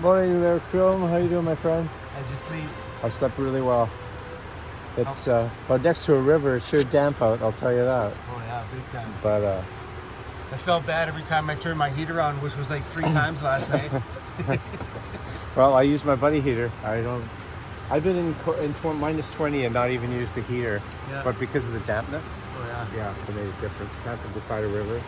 Morning there, Chrome. How you doing, my friend? I just leave. I slept really well. It's but next to a river, it's sure damp out, I'll tell you that. Oh yeah, big time. But I felt bad every time I turned my heater on, which was like 3 times last night. well, I use my buddy heater. I've been in minus 20 and not even used the heater. Yeah. But because of the dampness, yeah, it made a difference. Camping beside a river.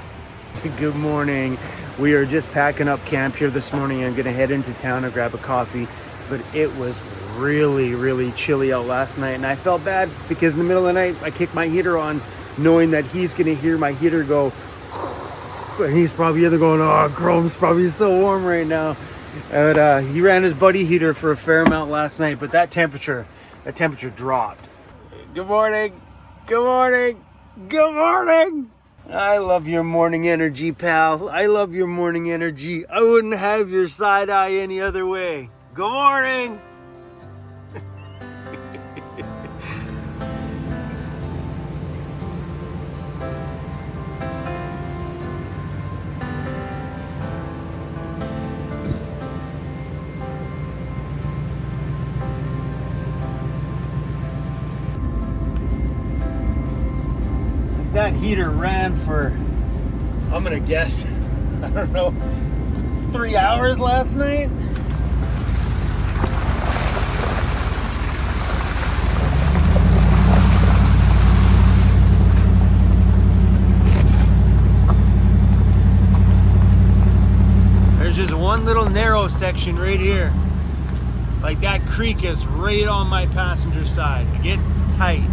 Good morning. We are just packing up camp here this morning. I'm gonna head into town and grab a coffee, but it was really chilly out last night, and I felt bad because in the middle of the night I kicked my heater on knowing that he's gonna hear my heater go, and he's probably either going, oh, Chrome's probably so warm right now. But he ran his buddy heater for a fair amount last night, but that temperature dropped. Good morning. I love your morning energy, pal. I love your morning energy. I wouldn't have your side eye any other way. Good morning. That heater ran for, I'm gonna guess, I don't know, 3 hours last night. There's just one little narrow section right here. Like that creek is right on my passenger side. It gets tight.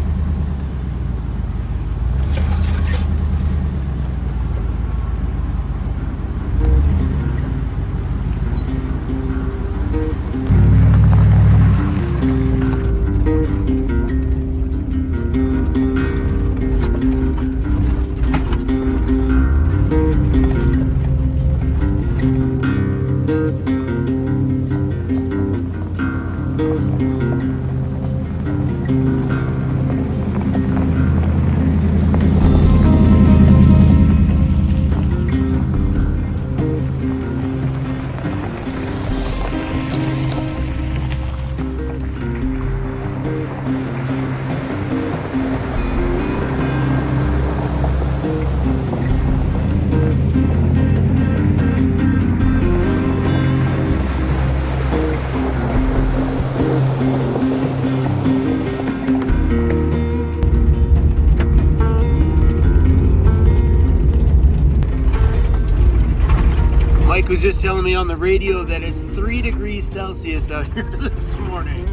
Mike was just telling me on the radio that it's 3 degrees Celsius out here this morning.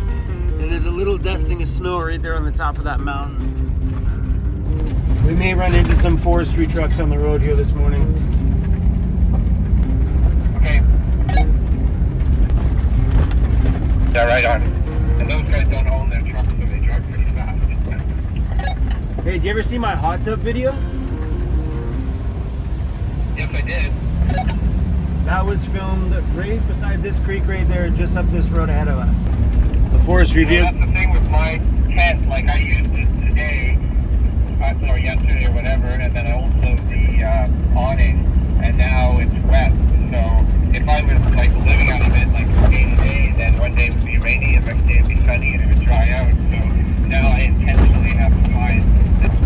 And there's a little dusting of snow right there on the top of that mountain. We may run into some forestry trucks on the road here this morning. Okay. Yeah, right on. And those guys don't own their trucks, so they drive pretty fast. Hey, did you ever see my hot tub video? Yes, I did. That was filmed right beside this creek right there, just up this road ahead of us. The forestry Well, vehicle. that's the thing with my tent. Like, I used it today, or yesterday or whatever, and then I also the awning, and now it's wet. So if I was like living out of it like day to day, then one day it would be rainy, and the next day it would be sunny, and it would dry out. So now I intentionally have to find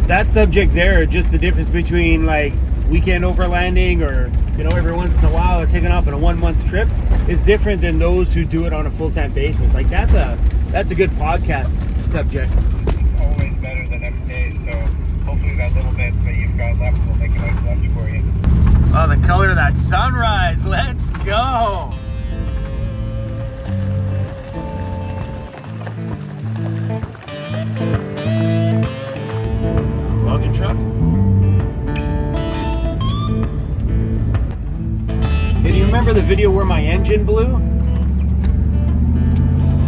That subject there, just the difference between like weekend overlanding or, you know, every once in a while or taking off on a 1-month trip is different than those who do it on a full-time basis. Like that's a good podcast subject. always better the next day. So hopefully that little bit that you've got left will make a nice lunch for you. Oh, the color of that sunrise. Let's go. Logging truck. Hey, do you remember the video where my engine blew?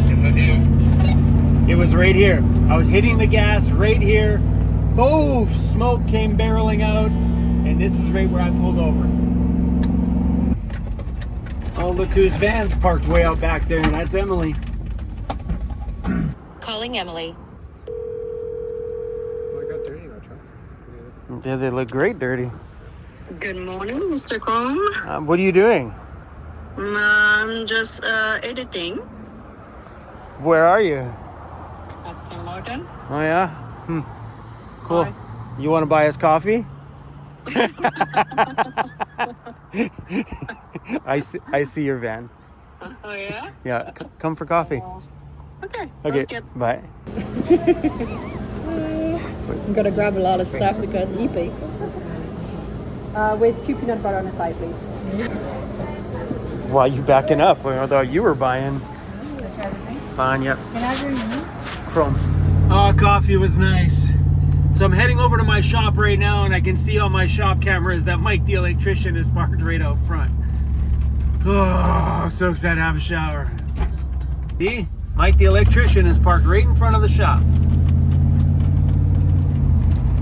Yes, I do. It was right here. I was hitting the gas right here. Boof! Smoke came barreling out. And this is right where I pulled over. Oh, look whose van's parked way out back there, and that's Emily. Calling Emily. Well, I got dirty in that truck. Yeah, they look great dirty. Good morning, Mr. Chrome. What are you doing? I'm just editing Where are you? at Tim Horton. Oh yeah? Cool. Why? You want to buy us coffee? I see your van. Oh yeah? Yeah, come for coffee. Okay, Okay, sounds good. bye. I'm gonna grab a lot of stuff because EP. With 2 peanut butter on the side, please. Why you backing up? I thought you were buying. Fine, yep. Can I have your name? Chrome. Oh, coffee was nice. So I'm heading over to my shop right now, and I can see on my shop cameras that Mike the electrician is parked right out front. Oh, so excited to have a shower. See? Mike the electrician is parked right in front of the shop.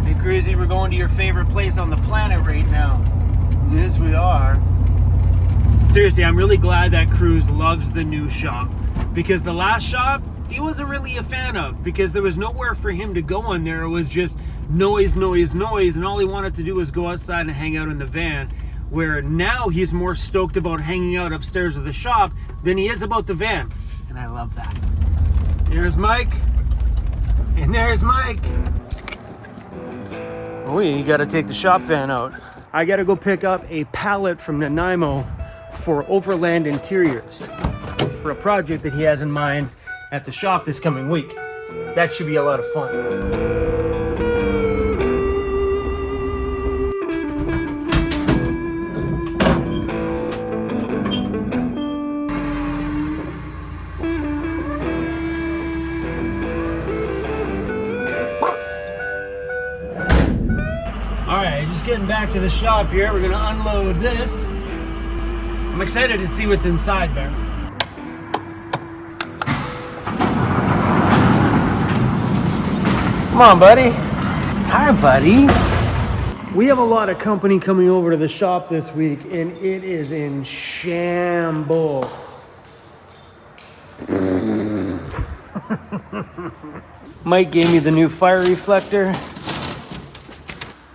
Hey, Crazy, we're going to your favorite place on the planet right now. Yes, we are. Seriously, I'm really glad that Cruz loves the new shop, because the last shop he wasn't really a fan of, because there was nowhere for him to go in there. It was just noise, noise, noise, and all he wanted to do was go outside and hang out in the van. Where now he's more stoked about hanging out upstairs of the shop than he is about the van, and I love that. Here's Mike, and there's Mike. Oh, you gotta take the shop van out. I gotta go pick up a pallet from Nanaimo for Overland Interiors for a project that he has in mind at the shop this coming week. That should be a lot of fun. Alright, just getting back to the shop here. We're gonna unload this. I'm excited to see what's inside there. Come on, buddy. Hi, buddy. We have a lot of company coming over to the shop this week, and it is in shambles. Mike gave me the new fire reflector.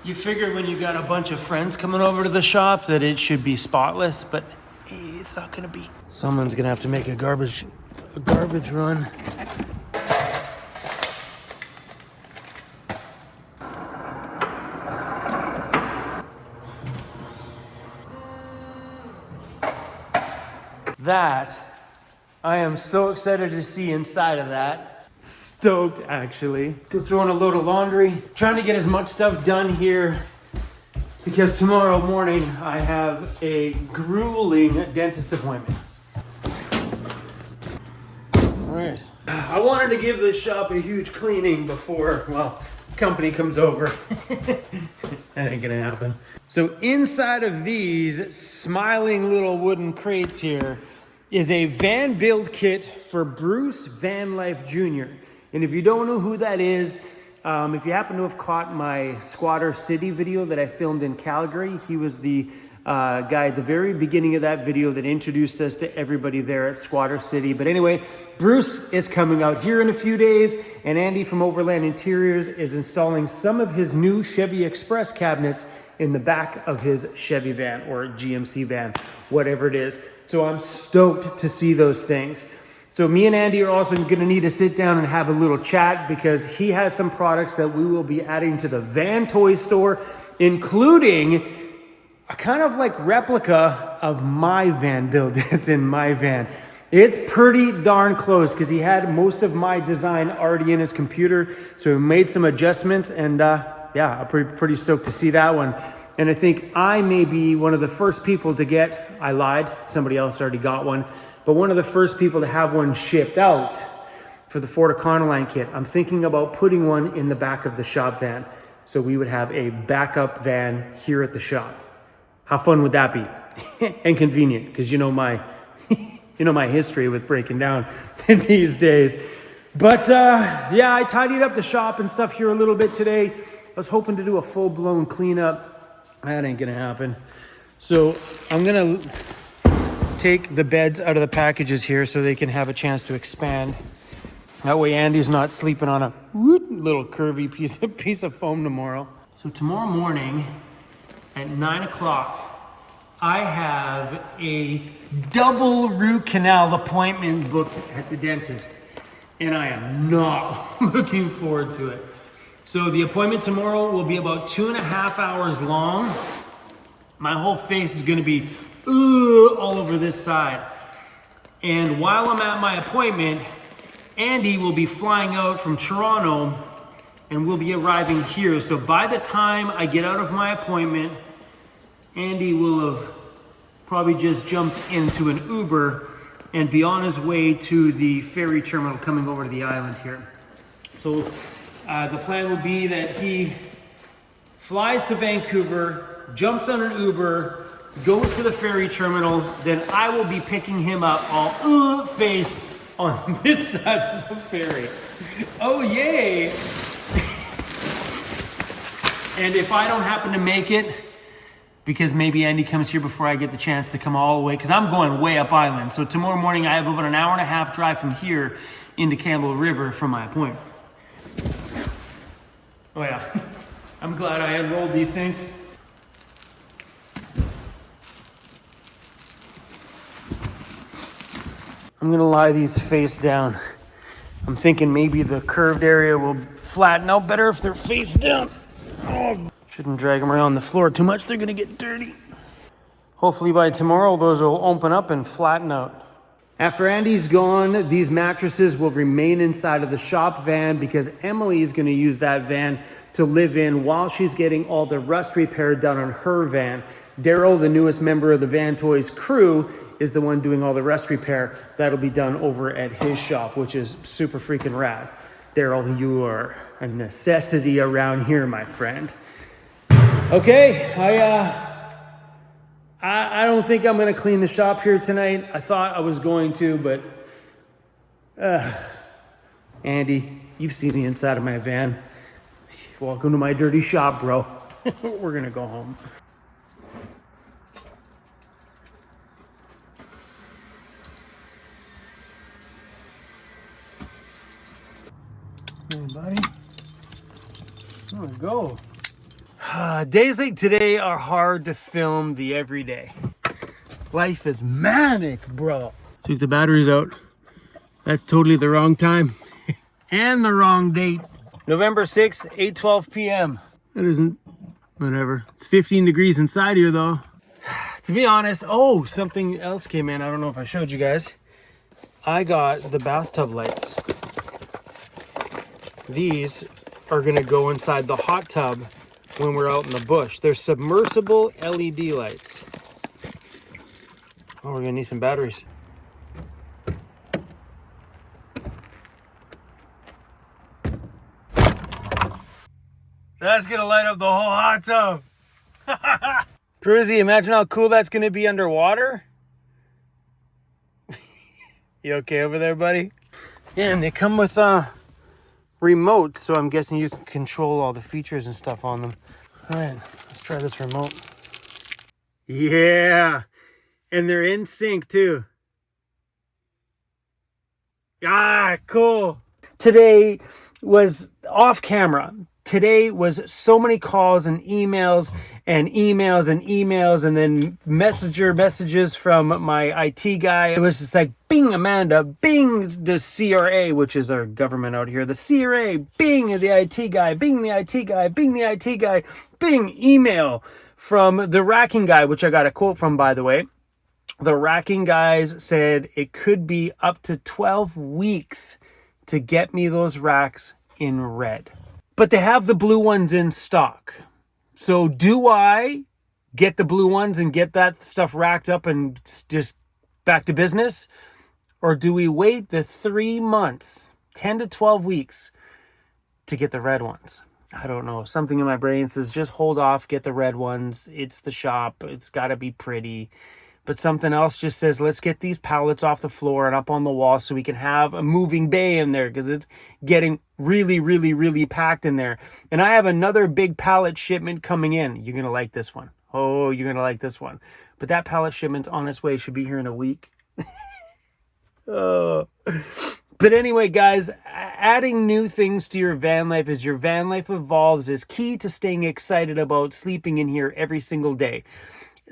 You figure when you got a bunch of friends coming over to the shop that it should be spotless, but it's not gonna be. Someone's gonna have to make a garbage run. That, I am so excited to see inside of that. Stoked, actually. Let's go throw in a load of laundry. Trying to get as much stuff done here because tomorrow morning I have a grueling dentist appointment. All right. I wanted to give this shop a huge cleaning before, well, company comes over. That ain't gonna happen. So inside of these smiling little wooden crates here is a van build kit for Bruce Vanlife Jr. And if you don't know who that is, if you happen to have caught my Squatter City video that I filmed in Calgary, he was the guy at the very beginning of that video that introduced us to everybody there at Squatter City. But anyway, Bruce is coming out here in a few days, and Andy from Overland Interiors is installing some of his new Chevy Express cabinets in the back of his Chevy van or GMC van, whatever it is. So I'm stoked to see those things. So me and Andy are also gonna need to sit down and have a little chat because he has some products that we will be adding to the van toy store, including a kind of like replica of my van build. It's in my van. It's pretty darn close because he had most of my design already in his computer. So we made some adjustments, and yeah, I'm pretty stoked to see that one. And I think I may be one of the first people to get, I lied, somebody else already got one, but one of the first people to have one shipped out for the Ford Econoline kit. I'm thinking about putting one in the back of the shop van. So we would have a backup van here at the shop. How fun would that be? And convenient, because you know my history with breaking down these days. But yeah, I tidied up the shop and stuff here a little bit today. I was hoping to do a full-blown cleanup. That ain't gonna happen. So I'm gonna take the beds out of the packages here so they can have a chance to expand. That way Andy's not sleeping on a little curvy piece of foam tomorrow. So tomorrow morning at 9 o'clock, I have a double root canal appointment booked at the dentist, and I am not looking forward to it. So the appointment tomorrow will be about 2.5 hours long. My whole face is gonna be all over this side. And while I'm at my appointment, Andy will be flying out from Toronto and will be arriving here. So by the time I get out of my appointment, Andy will have probably just jumped into an Uber and be on his way to the ferry terminal coming over to the island here. So the plan will be that he flies to Vancouver, jumps on an Uber, goes to the ferry terminal, then I will be picking him up all face on this side of the ferry. Oh, yay! And if I don't happen to make it, because maybe Andy comes here before I get the chance to come all the way, because I'm going way up island. So tomorrow morning I have about an 1.5 hour drive from here into Campbell River from my appointment. Oh yeah, I'm glad I enrolled these things. I'm gonna lie these face down. I'm thinking maybe the curved area will flatten out better if they're face down. Oh, shouldn't drag them around the floor too much, they're gonna get dirty. Hopefully by tomorrow, those will open up and flatten out. After Andy's gone, these mattresses will remain inside of the shop van because Emily is gonna use that van to live in while she's getting all the rust repair done on her van. Daryl, the newest member of the Van Toys crew, is the one doing all the rust repair. That'll be done over at his shop, which is super freaking rad. Daryl, you are a necessity around here, my friend. Okay, I don't think I'm gonna clean the shop here tonight. I thought I was going to, but Andy, you've seen the inside of my van. Welcome to my dirty shop, bro. We're gonna go home. Hey, buddy. There we go. Days like today are hard to film the everyday. Life is manic, bro. Took the batteries out. That's totally the wrong time and the wrong date. November 6th, 8:12 p.m. That isn't, whatever. It's 15 degrees inside here though. To be honest, oh, something else came in. I don't know if I showed you guys. I got the bathtub lights. These are gonna go inside the hot tub when we're out in the bush. They're submersible LED lights. Oh, we're gonna need some batteries. That's gonna light up the whole hot tub. Cruzy, imagine how cool that's gonna be underwater. You okay over there, buddy? Yeah, and they come with remote, so I'm guessing you can control all the features and stuff on them. All right, let's try this remote. Yeah, and they're in sync too. Ah, cool. Today was off camera. Today was so many calls and emails and emails and emails and then messages from my IT guy. It was just like, bing, Amanda, bing, the CRA, which is our government out here. The CRA, bing, the IT guy, bing, the IT guy, bing, the IT guy, bing, email from the racking guy, which I got a quote from, by the way. The racking guys said it could be up to 12 weeks to get me those racks in red. But they have the blue ones in stock. So do I get the blue ones and get that stuff racked up and just back to business? Or do we wait the 3 months, 10 to 12 weeks to get the red ones? I don't know. Something in my brain says just hold off, get the red ones. It's the shop. It's got to be pretty. But something else just says, let's get these pallets off the floor and up on the wall so we can have a moving bay in there because it's getting really, really, really packed in there. And I have another big pallet shipment coming in. You're going to like this one. Oh, you're going to like this one. But that pallet shipment's on its way. Should be here in a week. Oh. But anyway, guys, adding new things to your van life as your van life evolves is key to staying excited about sleeping in here every single day.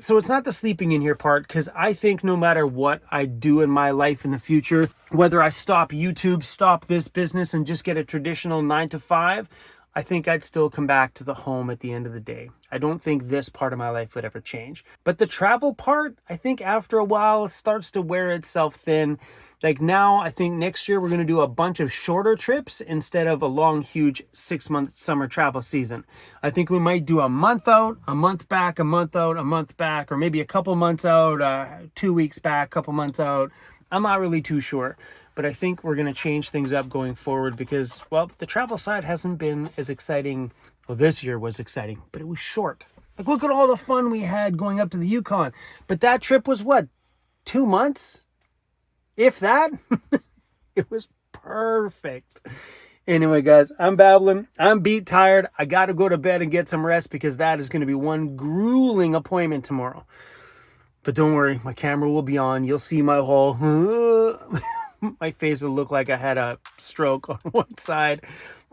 So it's not the sleeping in here part, because I think no matter what I do in my life in the future, whether I stop YouTube, stop this business, and just get a traditional 9 to 5, I think I'd still come back to the home at the end of the day. I don't think this part of my life would ever change. But the travel part, I think after a while, starts to wear itself thin. Like now, I think next year we're going to do a bunch of shorter trips instead of a long, huge 6-month summer travel season. I think we might do a month out, a month back, a month out, a month back, or maybe a couple months out, 2 weeks back, couple months out. I'm not really too sure. But I think we're going to change things up going forward because, well, the travel side hasn't been as exciting. Well, this year was exciting, but it was short. Like, look at all the fun we had going up to the Yukon. But that trip was what, 2 months? If that? It was perfect. Anyway, guys, I'm babbling. I'm beat tired. I got to go to bed and get some rest because that is going to be one grueling appointment tomorrow. But don't worry, my camera will be on. You'll see my whole... My face will look like I had a stroke on one side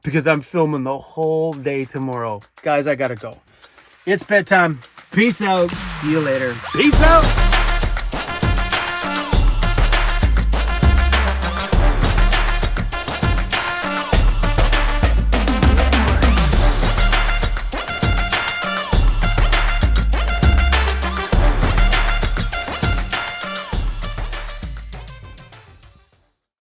because I'm filming the whole day tomorrow. Guys, I gotta go. It's bedtime. Peace out. See you later. Peace out.